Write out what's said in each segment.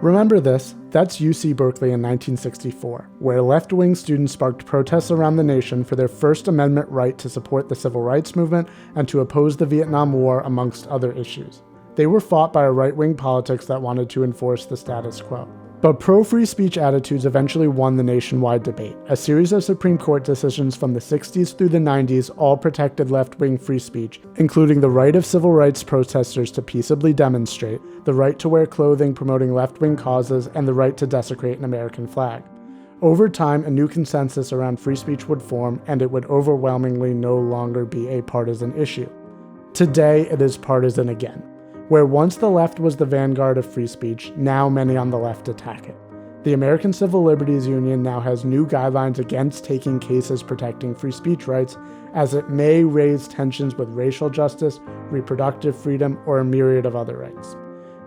Remember this, that's UC Berkeley in 1964, where left-wing students sparked protests around the nation for their First Amendment right to support the civil rights movement and to oppose the Vietnam War, amongst other issues. They were fought by a right-wing politics that wanted to enforce the status quo. But pro-free speech attitudes eventually won the nationwide debate. A series of Supreme Court decisions from the 60s through the 90s all protected left-wing free speech, including the right of civil rights protesters to peaceably demonstrate, the right to wear clothing promoting left-wing causes, and the right to desecrate an American flag. Over time, a new consensus around free speech would form, and it would overwhelmingly no longer be a partisan issue. Today, it is partisan again. Where once the left was the vanguard of free speech, now many on the left attack it. The American Civil Liberties Union now has new guidelines against taking cases protecting free speech rights, as it may raise tensions with racial justice, reproductive freedom, or a myriad of other rights.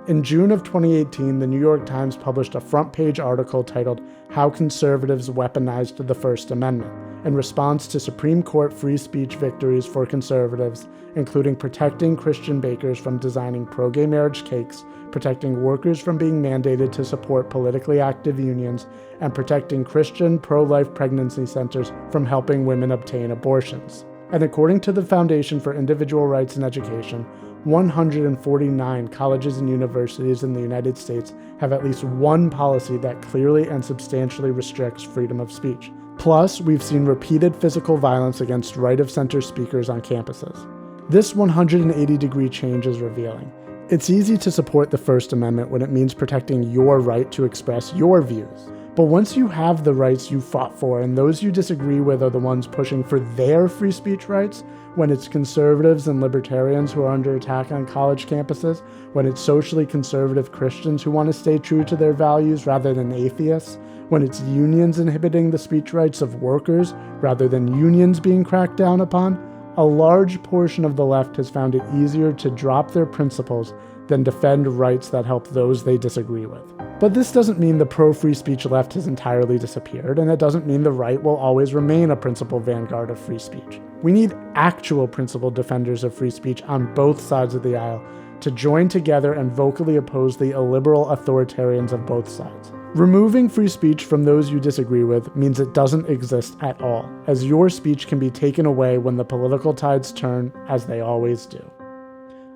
In June of 2018, the New York Times published a front-page article titled "How Conservatives Weaponized the First Amendment," in response to Supreme Court free speech victories for conservatives, including protecting Christian bakers from designing pro-gay marriage cakes, protecting workers from being mandated to support politically active unions, and protecting Christian pro-life pregnancy centers from helping women obtain abortions. And according to the Foundation for Individual Rights in Education, 149 colleges and universities in the United States have at least one policy that clearly and substantially restricts freedom of speech. Plus, we've seen repeated physical violence against right-of-center speakers on campuses. This 180-degree change is revealing. It's easy to support the First Amendment when it means protecting your right to express your views. But once you have the rights you fought for and those you disagree with are the ones pushing for their free speech rights, when it's conservatives and libertarians who are under attack on college campuses, when it's socially conservative Christians who want to stay true to their values rather than atheists, when it's unions inhibiting the speech rights of workers rather than unions being cracked down upon, a large portion of the left has found it easier to drop their principles than defend rights that help those they disagree with. But this doesn't mean the pro-free speech left has entirely disappeared, and it doesn't mean the right will always remain a principled vanguard of free speech. We need actual principled defenders of free speech on both sides of the aisle to join together and vocally oppose the illiberal authoritarians of both sides. Removing free speech from those you disagree with means it doesn't exist at all, as your speech can be taken away when the political tides turn, as they always do.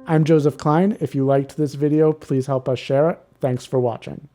I'm Joseph Klein. If you liked this video, please help us share it. Thanks for watching.